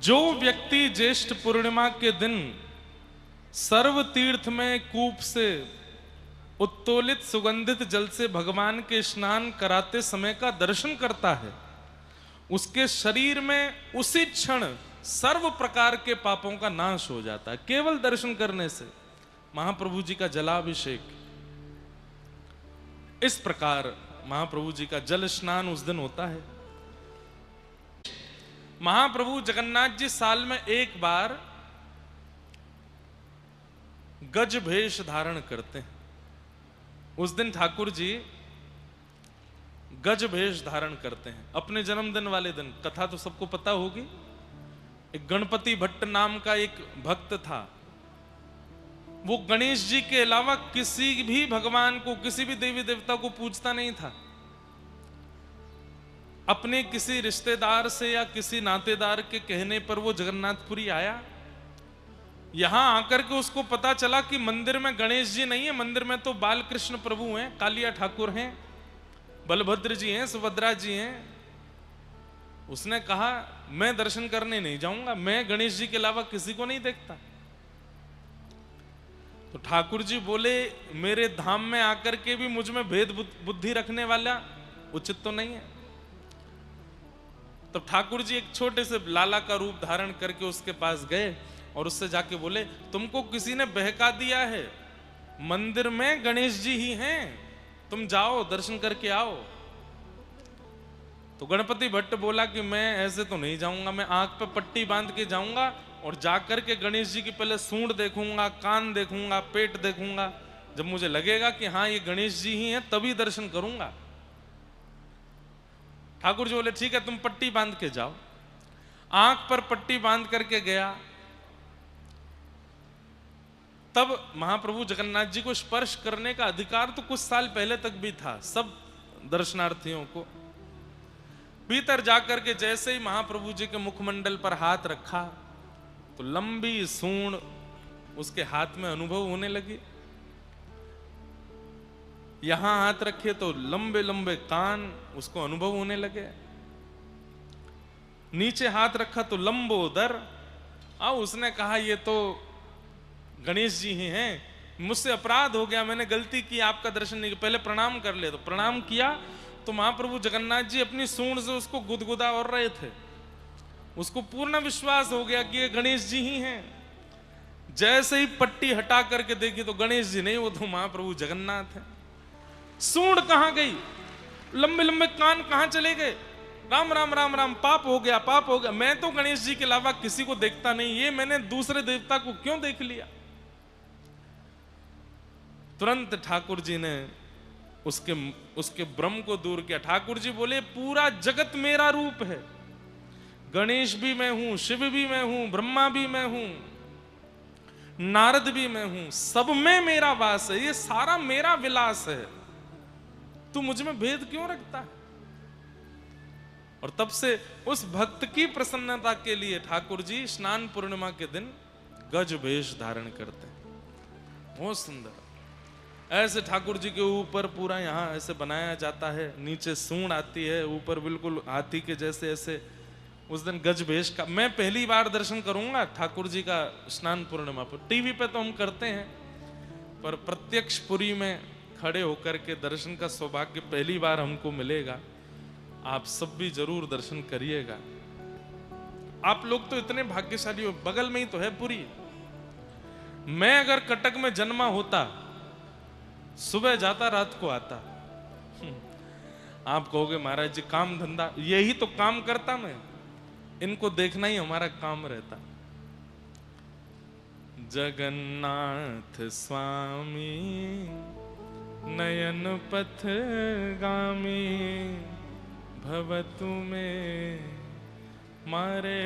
जो व्यक्ति ज्येष्ठ पूर्णिमा के दिन सर्व तीर्थ में कूप से उत्तोलित सुगंधित जल से भगवान के स्नान कराते समय का दर्शन करता है, उसके शरीर में उसी क्षण सर्व प्रकार के पापों का नाश हो जाता है, केवल दर्शन करने से। महाप्रभु जी का जलाभिषेक, इस प्रकार महाप्रभु जी का जल स्नान उस दिन होता है। महाप्रभु जगन्नाथ जी साल में एक बार गज भेष धारण करते हैं। उस दिन ठाकुर जी गज भेष धारण करते हैं अपने जन्मदिन वाले दिन। कथा तो सबको पता होगी। एक गणपति भट्ट नाम का एक भक्त था, वो गणेश जी के अलावा किसी भी भगवान को, किसी भी देवी देवता को पूजता नहीं था। अपने किसी रिश्तेदार से या किसी नातेदार के कहने पर वो जगन्नाथपुरी आया। यहां आकर के उसको पता चला कि मंदिर में गणेश जी नहीं है, मंदिर में तो बालकृष्ण प्रभु हैं, कालिया ठाकुर हैं, बलभद्र जी हैं, सुभद्रा जी हैं। उसने कहा मैं दर्शन करने नहीं जाऊंगा, मैं गणेश जी के अलावा किसी को नहीं देखता। तो ठाकुर जी बोले मेरे धाम में आकर के भी मुझ में भेद बुद्धि रखने वाला उचित तो नहीं है। तो ठाकुर जी एक छोटे से लाला का रूप धारण करके उसके पास गए और उससे जाके बोले तुमको किसी ने बहका दिया है, मंदिर में गणेश जी ही हैं, तुम जाओ दर्शन करके आओ। तो गणपति भट्ट बोला कि मैं ऐसे तो नहीं जाऊंगा, मैं आंख पे पट्टी बांध के जाऊंगा और जाकर के गणेश जी की पहले सूंड देखूंगा, कान देखूंगा, पेट देखूंगा। जब मुझे लगेगा कि हाँ ये गणेश जी ही हैं तभी दर्शन करूंगा। ठाकुर जी बोले ठीक है तुम पट्टी बांध के जाओ। आंख पर पट्टी बांध करके गया। तब महाप्रभु जगन्नाथ जी को स्पर्श करने का अधिकार तो कुछ साल पहले तक भी था सब दर्शनार्थियों को। भीतर जाकर के जैसे ही महाप्रभु जी के मुखमंडल पर हाथ रखा तो लंबी सूंड उसके हाथ में अनुभव होने लगी। यहां हाथ रखे तो लंबे लंबे कान उसको अनुभव होने लगे। नीचे हाथ रखा तो लंबोदर। अब उसने कहा ये तो गणेश जी ही हैं, मुझसे अपराध हो गया, मैंने गलती की, आपका दर्शन नहीं किया, पहले प्रणाम कर ले। तो प्रणाम किया तो महाप्रभु जगन्नाथ जी अपनी सूंड से उसको गुदगुदा और रहे थे। उसको पूर्ण विश्वास हो गया कि ये गणेश जी ही हैं। जैसे ही पट्टी हटा करके देखी तो गणेश जी नहीं, वो तो महाप्रभु जगन्नाथ है। सूंड कहां गई, लंबे लंबे कान कहां चले गए? राम राम राम राम, पाप हो गया, पाप हो गया, मैं तो गणेश जी के अलावा किसी को देखता नहीं, ये मैंने दूसरे देवता को क्यों देख लिया? तुरंत ठाकुर जी ने उसके भ्रम को दूर किया। ठाकुर जी बोले पूरा जगत मेरा रूप है, गणेश भी मैं हूं, शिव भी मैं हूं, ब्रह्मा भी मैं हूं, नारद भी मैं हूं, सब में मेरा वास है, ये सारा मेरा विलास है, तू मुझ में भेद क्यों रखता है? और तब से उस भक्त की प्रसन्नता के लिए ठाकुर जी स्नान पूर्णिमा के दिन गज भेष धारण करते हैं। बहुत सुंदर। ऐसे ठाकुर जी के ऊपर पूरा यहाँ ऐसे बनाया जाता है, नीचे सूंड आती है, ऊपर बिल्कुल हाथी के जैसे ऐसे। उस दिन गज भेष का मैं पहली बार दर्शन करूंगा ठाकुर जी का स्नान पूर्णिमा पर। टीवी पे तो हम करते हैं, पर प्रत्यक्ष पुरी में खड़े होकर के दर्शन का सौभाग्य पहली बार हमको मिलेगा। आप सब भी जरूर दर्शन करिएगा। आप लोग तो इतने भाग्यशाली हो, बगल में ही तो है पुरी। मैं अगर कटक में जन्मा होता, सुबह जाता रात को आता। आप कहोगे महाराज जी काम धंधा, यही तो काम करता मैं, इनको देखना ही हमारा काम रहता। जगन्नाथ स्वामी नयन पथ गामी, भवतु में मारे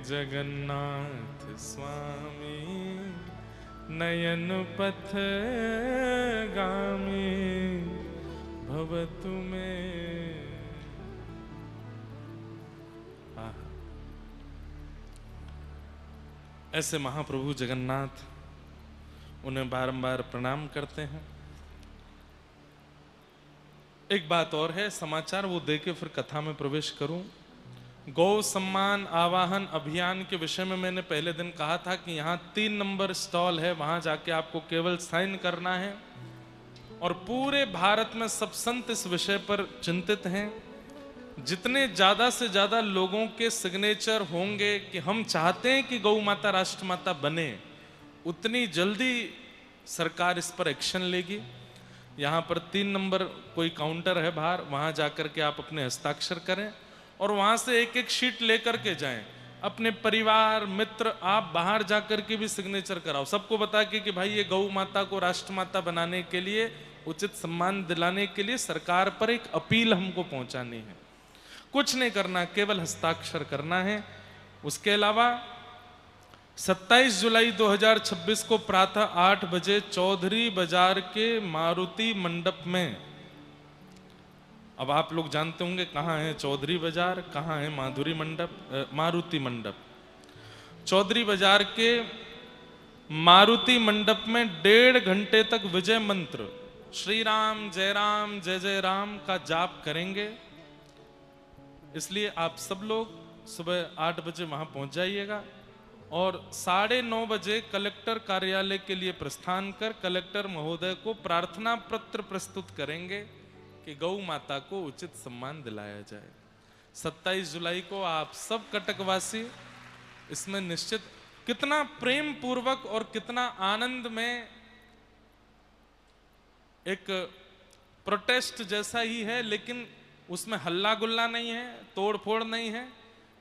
जगन्नाथ स्वामी नयन पथ गामी, भवतु में। ऐसे महाप्रभु जगन्नाथ, उन्हें बारंबार प्रणाम करते हैं। एक बात और है, समाचार वो दे के फिर कथा में प्रवेश करूं। गौ सम्मान आवाहन अभियान के विषय में मैंने पहले दिन कहा था कि यहाँ 3 नंबर स्टॉल है, वहां जाके आपको केवल साइन करना है। और पूरे भारत में सब संत इस विषय पर चिंतित हैं। जितने ज्यादा से ज्यादा लोगों के सिग्नेचर होंगे कि हम चाहते हैं कि गौ माता राष्ट्रमाता बने, उतनी जल्दी सरकार इस पर एक्शन लेगी। यहाँ पर 3 नंबर कोई काउंटर है बाहर, वहां जाकर के आप अपने हस्ताक्षर करें और वहां से एक एक शीट लेकर के जाएं। अपने परिवार मित्र आप बाहर जाकर के भी सिग्नेचर कराओ, सबको बता के कि भाई ये गौ माता को राष्ट्रमाता बनाने के लिए, उचित सम्मान दिलाने के लिए सरकार पर एक अपील हमको पहुंचानी है। कुछ नहीं करना, केवल हस्ताक्षर करना है। उसके अलावा 27 जुलाई 2026 को प्रातः 8 बजे चौधरी बाजार के मारुति मंडप में, अब आप लोग जानते होंगे कहाँ है चौधरी बाजार, कहाँ है मारुति मंडप। चौधरी बाजार के मारुति मंडप में 1.5 घंटे तक विजय मंत्र श्री राम जय जय राम का जाप करेंगे। इसलिए आप सब लोग सुबह 8 बजे वहां पहुंच जाइएगा और 9:30 बजे कलेक्टर कार्यालय के लिए प्रस्थान कर कलेक्टर महोदय को प्रार्थना पत्र प्रस्तुत करेंगे कि गौ माता को उचित सम्मान दिलाया जाए। 27 जुलाई को आप सब कटकवासी इसमें निश्चित, कितना प्रेम पूर्वक और कितना आनंद में, एक प्रोटेस्ट जैसा ही है लेकिन उसमें हल्ला गुल्ला नहीं है, तोड़ फोड़ नहीं है।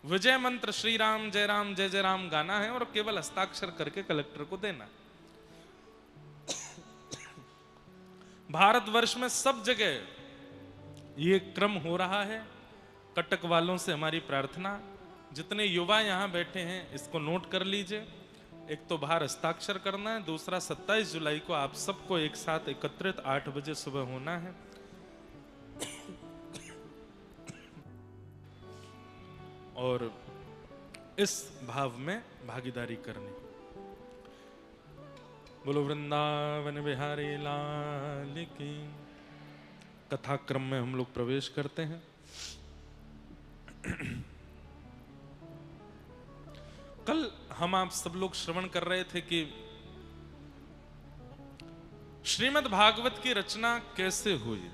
विजय मंत्र श्री राम जय जय राम गाना है और केवल हस्ताक्षर करके कलेक्टर को देना। भारतवर्ष में सब जगह ये क्रम हो रहा है। कटक वालों से हमारी प्रार्थना, जितने युवा यहां बैठे हैं इसको नोट कर लीजिए। एक तो बाहर हस्ताक्षर करना है, दूसरा 27 जुलाई को आप सबको एक साथ एकत्रित 8 बजे सुबह होना है। और इस भाव में भागीदारी करनी। बोलो वृंदावन बिहारी लाल की। कथाक्रम में हम लोग प्रवेश करते हैं। कल हम आप सब लोग श्रवण कर रहे थे कि श्रीमद् भागवत की रचना कैसे हुई।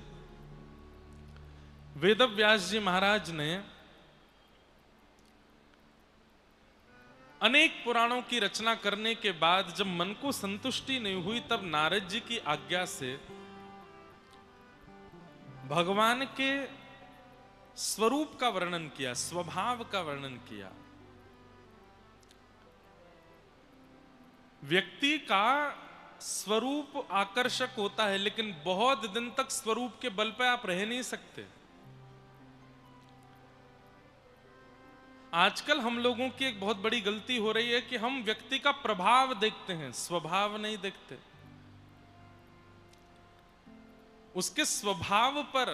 वेदव्यास जी महाराज ने अनेक पुराणों की रचना करने के बाद जब मन को संतुष्टि नहीं हुई, तब नारद जी की आज्ञा से भगवान के स्वरूप का वर्णन किया, स्वभाव का वर्णन किया। व्यक्ति का स्वरूप आकर्षक होता है, लेकिन बहुत दिन तक स्वरूप के बल पर आप रह नहीं सकते। आजकल हम लोगों की एक बहुत बड़ी गलती हो रही है कि हम व्यक्ति का प्रभाव देखते हैं, स्वभाव नहीं देखते। उसके स्वभाव पर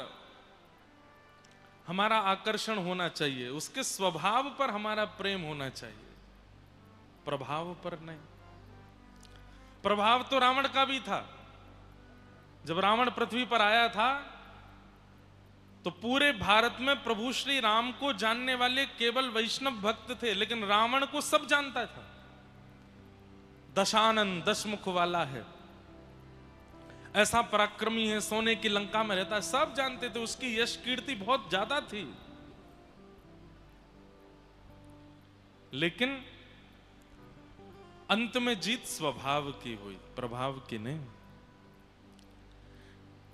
हमारा आकर्षण होना चाहिए, उसके स्वभाव पर हमारा प्रेम होना चाहिए, प्रभाव पर नहीं। प्रभाव तो रावण का भी था। जब रावण पृथ्वी पर आया था तो पूरे भारत में प्रभु श्री राम को जानने वाले केवल वैष्णव भक्त थे, लेकिन रावण को सब जानता था। दशानन, 10 मुख वाला है, ऐसा पराक्रमी है, सोने की लंका में रहता है, सब जानते थे। उसकी यश कीर्ति बहुत ज्यादा थी। लेकिन अंत में जीत स्वभाव की हुई, प्रभाव की नहीं।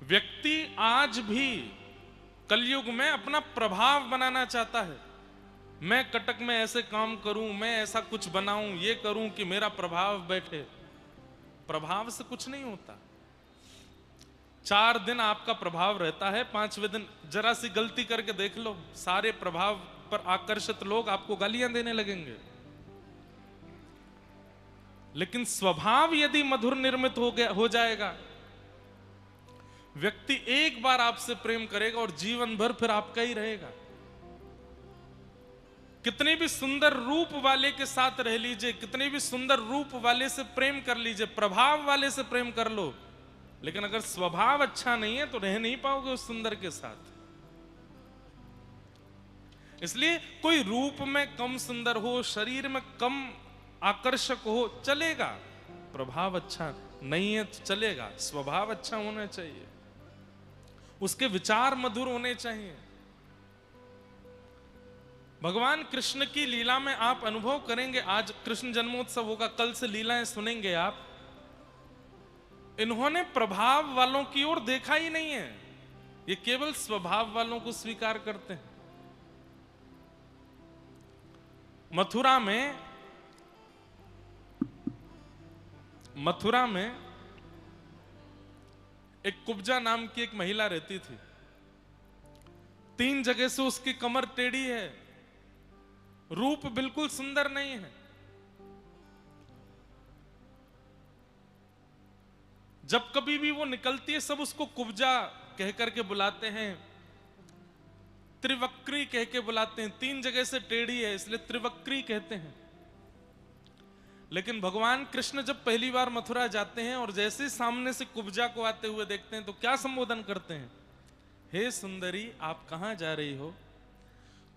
व्यक्ति आज भी कलयुग में अपना प्रभाव बनाना चाहता है। मैं कटक में ऐसे काम करूं, मैं ऐसा कुछ बनाऊं, ये करूं कि मेरा प्रभाव बैठे। प्रभाव से कुछ नहीं होता। 4 दिन आपका प्रभाव रहता है, 5वें दिन जरा सी गलती करके देख लो, सारे प्रभाव पर आकर्षित लोग आपको गालियां देने लगेंगे। लेकिन स्वभाव यदि मधुर निर्मित हो जाएगा, व्यक्ति एक बार आपसे प्रेम करेगा और जीवन भर फिर आपका ही रहेगा। कितने भी सुंदर रूप वाले के साथ रह लीजिए, कितने भी सुंदर रूप वाले से प्रेम कर लीजिए, प्रभाव वाले से प्रेम कर लो, लेकिन अगर स्वभाव अच्छा नहीं है तो रह नहीं पाओगे उस सुंदर के साथ। इसलिए कोई रूप में कम सुंदर हो, शरीर में कम आकर्षक हो, चलेगा, प्रभाव अच्छा नहीं है तो चलेगा, स्वभाव अच्छा होना चाहिए, उसके विचार मधुर होने चाहिए। भगवान कृष्ण की लीला में आप अनुभव करेंगे, आज कृष्ण जन्मोत्सव होगा, कल से लीलाएं सुनेंगे आप, इन्होंने प्रभाव वालों की ओर देखा ही नहीं है, ये केवल स्वभाव वालों को स्वीकार करते हैं। मथुरा में एक कुब्जा नाम की एक महिला रहती थी, 3 जगह से उसकी कमर टेढ़ी है, रूप बिल्कुल सुंदर नहीं है। जब कभी भी वो निकलती है सब उसको कुब्जा कह करके बुलाते हैं, त्रिवक्री कह के बुलाते हैं, 3 जगह से टेढ़ी है इसलिए त्रिवक्री कहते हैं। लेकिन भगवान कृष्ण जब पहली बार मथुरा जाते हैं और जैसे सामने से कुब्जा को आते हुए देखते हैं तो क्या संबोधन करते हैं, हे सुंदरी आप कहां जा रही हो?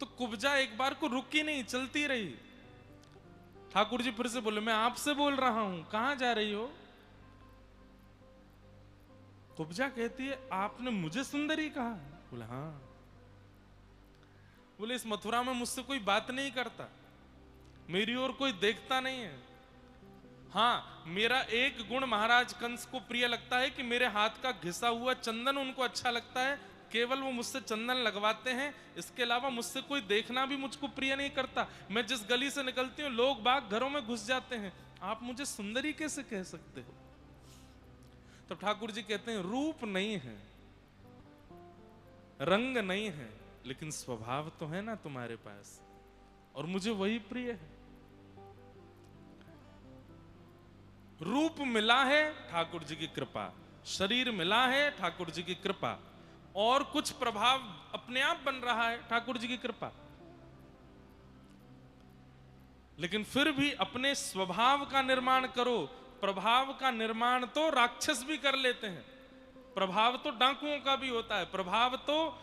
तो कुब्जा एक बार को रुकी नहीं, चलती रही। ठाकुर जी फिर से बोले, मैं आपसे बोल रहा हूं, कहां जा रही हो? कुब्जा कहती है, आपने मुझे सुंदरी कहा? बोले हाँ। बोले इस मथुरा में मुझसे कोई बात नहीं करता, मेरी ओर कोई देखता नहीं है। हाँ, मेरा एक गुण महाराज कंस को प्रिय लगता है कि मेरे हाथ का घिसा हुआ चंदन उनको अच्छा लगता है, केवल वो मुझसे चंदन लगवाते हैं, इसके अलावा मुझसे कोई देखना भी मुझको प्रिय नहीं करता। मैं जिस गली से निकलती हूँ लोग बाग घरों में घुस जाते हैं, आप मुझे सुंदरी कैसे कह सकते हो? तो ठाकुर जी कहते हैं, रूप नहीं है, रंग नहीं है, लेकिन स्वभाव तो है ना तुम्हारे पास, और मुझे वही प्रिय है। रूप मिला है ठाकुर जी की कृपा, शरीर मिला है ठाकुर जी की कृपा, और कुछ प्रभाव अपने आप बन रहा है ठाकुर जी की कृपा। लेकिन फिर भी अपने स्वभाव का निर्माण करो। प्रभाव का निर्माण तो राक्षस भी कर लेते हैं, प्रभाव तो डाकुओं का भी होता है, प्रभाव तो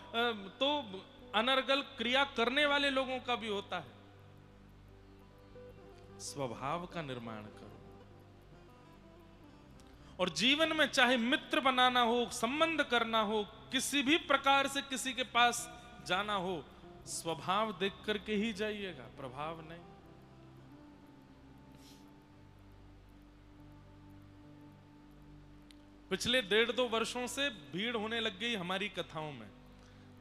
अनर्गल क्रिया करने वाले लोगों का भी होता है। स्वभाव का निर्माण करो, और जीवन में चाहे मित्र बनाना हो, संबंध करना हो, किसी भी प्रकार से किसी के पास जाना हो, स्वभाव देख करके ही जाइएगा, प्रभाव नहीं। पिछले 1.5-2 वर्षों से भीड़ होने लग गई हमारी कथाओं में,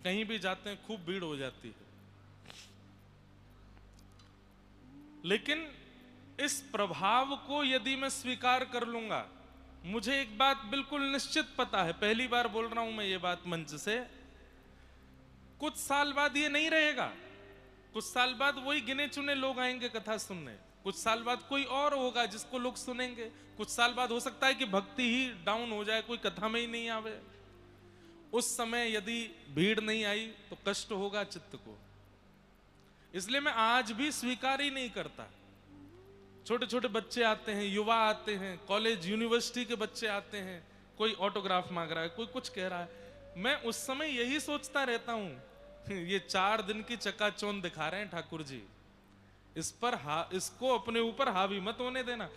कहीं भी जाते हैं खूब भीड़ हो जाती है। लेकिन इस प्रभाव को यदि मैं स्वीकार कर लूंगा, मुझे एक बात बिल्कुल निश्चित पता है, पहली बार बोल रहा हूं मैं ये बात मंच से, कुछ साल बाद ये नहीं रहेगा। कुछ साल बाद वही गिने चुने लोग आएंगे कथा सुनने, कुछ साल बाद कोई और होगा जिसको लोग सुनेंगे, कुछ साल बाद हो सकता है कि भक्ति ही डाउन हो जाए, कोई कथा में ही नहीं आवे। उस समय यदि भीड़ नहीं आई तो कष्ट होगा चित्त को। इसलिए मैं आज भी स्वीकार ही नहीं करता। छोटे छोटे बच्चे आते हैं, युवा आते हैं, कॉलेज यूनिवर्सिटी के बच्चे आते हैं, कोई ऑटोग्राफ मांग रहा है, कोई कुछ कह रहा है, मैं उस समय यही सोचता रहता हूं, ये 4 दिन की चकाचौंध दिखा रहे हैं ठाकुर जी, इसको अपने ऊपर हावी मत होने देना।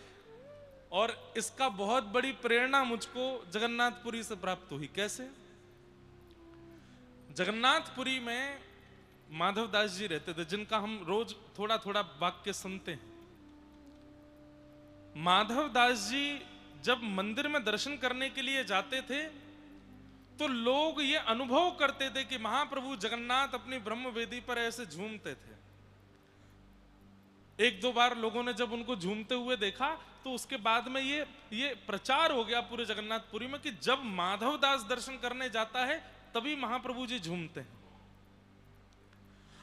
और इसका बहुत बड़ी प्रेरणा मुझको जगन्नाथपुरी से प्राप्त हुई। कैसे? जगन्नाथपुरी में माधवदास जी रहते थे, जिनका हम रोज थोड़ा थोड़ा वाक्य सुनते हैं। माधवदास जी जब मंदिर में दर्शन करने के लिए जाते थे तो लोग ये अनुभव करते थे कि महाप्रभु जगन्नाथ अपनी ब्रह्म वेदी पर ऐसे झूमते थे। 1-2 बार लोगों ने जब उनको झूमते हुए देखा तो उसके बाद में ये प्रचार हो गया पूरे जगन्नाथपुरी में कि जब माधवदास दर्शन करने जाता है तभी महाप्रभु जी झूमते हैं।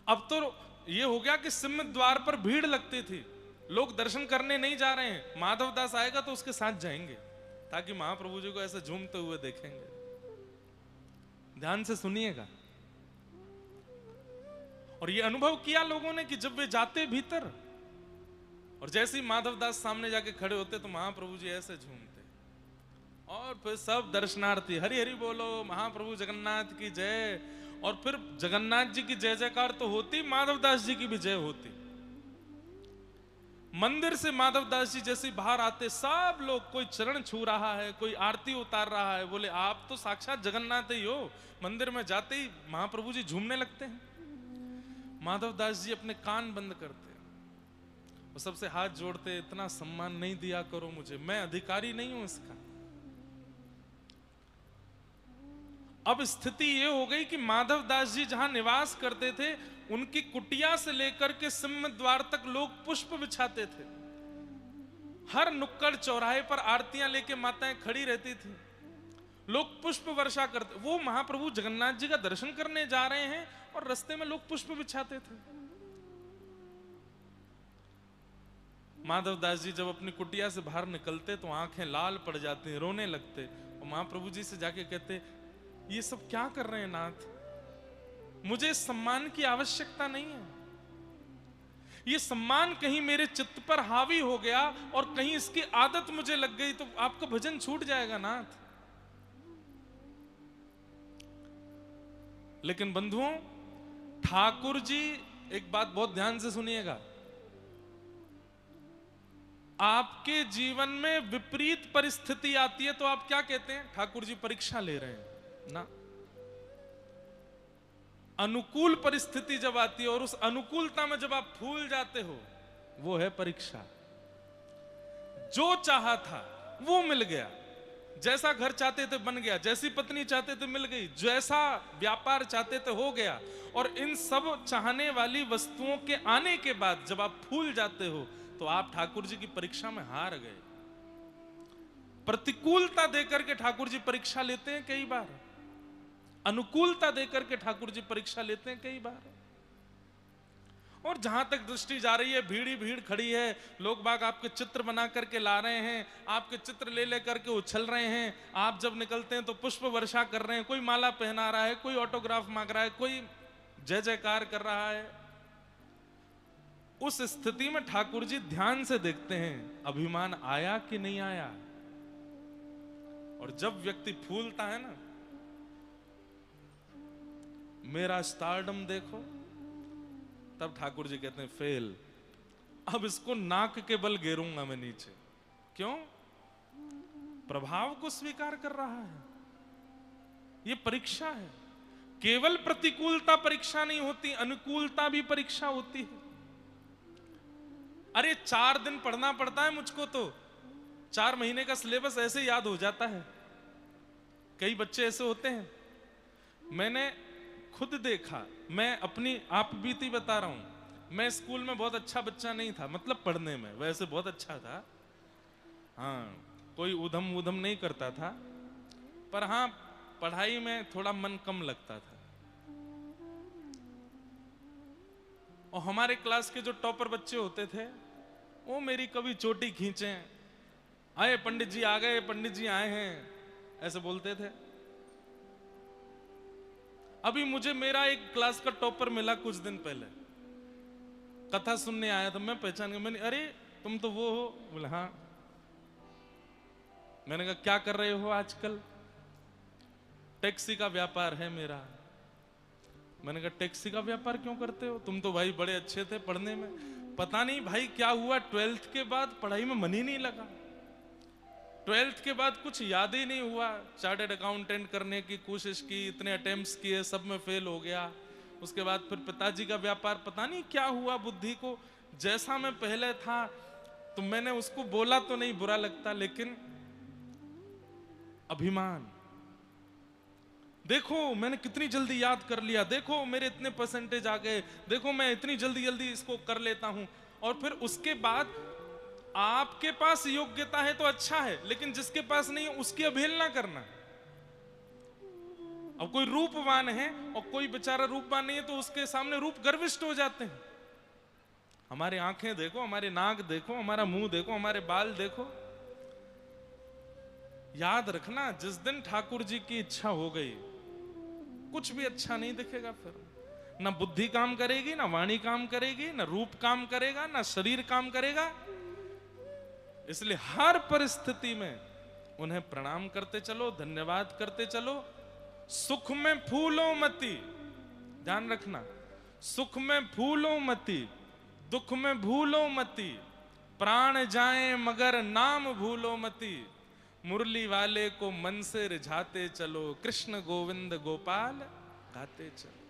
अब तो ये हो गया कि सिंह द्वार पर भीड़ लगती थी, लोग दर्शन करने नहीं जा रहे हैं, माधवदास आएगा तो उसके साथ जाएंगे ताकि महाप्रभु जी को ऐसे झूमते हुए देखेंगे। ध्यान से सुनिएगा। और ये अनुभव किया लोगों ने कि जब वे जाते भीतर और जैसे ही माधवदास सामने जाके खड़े होते तो महाप्रभु जी ऐसे झूमते, और फिर सब दर्शनार्थी हरि हरि बोलो महाप्रभु जगन्नाथ की जय। और फिर जगन्नाथ जी की जय जयकार तो होती, माधवदास जी की भी जय होती। मंदिर से माधवदास जी जैसे बाहर आते, सब लोग, कोई चरण छू रहा है, कोई आरती उतार रहा है, बोले आप तो साक्षात जगन्नाथ ही हो। मंदिर में जाते ही महाप्रभु जी झूमने लगते हैं। माधवदास जी अपने कान बंद करते हैं और सबसे हाथ जोड़ते, इतना सम्मान नहीं दिया करो मुझे, मैं अधिकारी नहीं हूं इसका। अब स्थिति यह हो गई कि माधवदास जी जहां निवास करते थे, उनकी कुटिया से लेकर के सिंह द्वार तक लोग पुष्प बिछाते थे। हर नुक्कड़ चौराहे पर आरतियां लेके माताएं खड़ी रहती थी, लोग पुष्प वर्षा करते। वो महाप्रभु जगन्नाथ जी का दर्शन करने जा रहे हैं और रास्ते में लोग पुष्प बिछाते थे। माधवदास जी जब अपनी कुटिया से बाहर निकलते तो आंखें लाल पड़ जाती, रोने लगते और महाप्रभु जी से जाके कहते, ये सब क्या कर रहे हैं नाथ, मुझे इस सम्मान की आवश्यकता नहीं है। ये सम्मान कहीं मेरे चित्त पर हावी हो गया और कहीं इसकी आदत मुझे लग गई तो आपका भजन छूट जाएगा नाथ। लेकिन बंधुओं, ठाकुर जी, एक बात बहुत ध्यान से सुनिएगा, आपके जीवन में विपरीत परिस्थिति आती है तो आप क्या कहते हैं? ठाकुर जी परीक्षा ले रहे हैं ना। अनुकूल परिस्थिति जब आती है और उस अनुकूलता में जब आप फूल जाते हो, वो है परीक्षा। जो चाहा था वो मिल गया, जैसा घर चाहते थे बन गया, जैसी पत्नी चाहते थे मिल गई, जैसा व्यापार चाहते थे हो गया। और इन सब चाहने वाली वस्तुओं के आने के बाद जब आप फूल जाते हो तो आप ठाकुर जी की परीक्षा में हार गए। प्रतिकूलता देकर के ठाकुर जी परीक्षा लेते हैं कई बार, अनुकूलता देकर के ठाकुर जी परीक्षा लेते हैं कई बार। और जहां तक दृष्टि जा रही है, भीड़ ही भीड़ खड़ी है, लोग बाग आपके चित्र बना करके ला रहे हैं, आपके चित्र ले लेकर के उछल रहे हैं। आप जब निकलते हैं तो पुष्प वर्षा कर रहे हैं, कोई माला पहना रहा है, कोई ऑटोग्राफ मांग रहा है, कोई जय जयकार कर रहा है। उस स्थिति में ठाकुर जी ध्यान से देखते हैं अभिमान आया कि नहीं आया। और जब व्यक्ति फूलता है ना, मेरा स्टारडम देखो, तब ठाकुर जी कहते हैं फेल, अब इसको नाक के बल गिरूंगा मैं नीचे। क्यों? प्रभाव को स्वीकार कर रहा है। यह परीक्षा है। केवल प्रतिकूलता परीक्षा नहीं होती, अनुकूलता भी परीक्षा होती है। अरे 4 दिन पढ़ना पड़ता है मुझको, तो 4 महीने का सिलेबस ऐसे याद हो जाता है। कई बच्चे ऐसे होते हैं, मैंने खुद देखा, मैं अपनी आप बीती बता रहा हूं। मैं स्कूल में बहुत अच्छा बच्चा नहीं था, मतलब पढ़ने में वैसे बहुत अच्छा था, हाँ, कोई उधम उधम नहीं करता था, पर हाँ पढ़ाई में थोड़ा मन कम लगता था। और हमारे क्लास के जो टॉपर बच्चे होते थे, वो मेरी कभी चोटी खींचे, आए पंडित जी आ गए, पंडित जी आए हैं, ऐसे बोलते थे। अभी मुझे मेरा एक क्लास का टॉपर मिला कुछ दिन पहले, कथा सुनने आया था, मैं पहचान गया। मैंने, अरे तुम तो वो हो? बोले हाँ। मैंने कहा क्या कर रहे हो आजकल? टैक्सी का व्यापार है मेरा। मैंने कहा टैक्सी का व्यापार क्यों करते हो? तुम तो भाई बड़े अच्छे थे पढ़ने में। पता नहीं भाई क्या हुआ, 12th के बाद पढ़ाई में मन ही नहीं लगा। 12th के बाद कुछ याद ही नहीं हुआ। चार्टर्ड अकाउंटेंट करने की कोशिश की, इतने अटेम्प्ट्स किए, सब में फेल हो गया। उसके बाद फिर पिताजी का व्यापार, पता नहीं क्या हुआ बुद्धि को, जैसा मैं पहले था। तो मैंने उसको बोला तो नहीं, बुरा लगता, लेकिन अभिमान, देखो मैंने कितनी जल्दी याद कर लिया, देखो मेरे इतने परसेंटेज आ गए, देखो मैं इतनी जल्दी जल्दी इसको कर लेता हूं। और फिर उसके बाद आपके पास योग्यता है तो अच्छा है, लेकिन जिसके पास नहीं है उसकी अवहेलना करना। अब कोई रूपवान है और कोई बेचारा रूपवान नहीं है, तो उसके सामने रूप गर्विष्ठ हो जाते हैं। हमारे आंखें देखो, हमारे नाक देखो, हमारा मुंह देखो, हमारे बाल देखो। याद रखना, जिस दिन ठाकुर जी की इच्छा हो गई, कुछ भी अच्छा नहीं दिखेगा। फिर ना बुद्धि काम करेगी, ना वाणी काम करेगी, ना रूप काम करेगा, ना शरीर काम करेगा। इसलिए हर परिस्थिति में उन्हें प्रणाम करते चलो, धन्यवाद करते चलो। सुख में फूलो मती, ध्यान रखना, सुख में फूलो मती, दुख में भूलो मती, प्राण जाए मगर नाम भूलो मती, मुरली वाले को मन से रिझाते चलो, कृष्ण गोविंद गोपाल गाते चलो।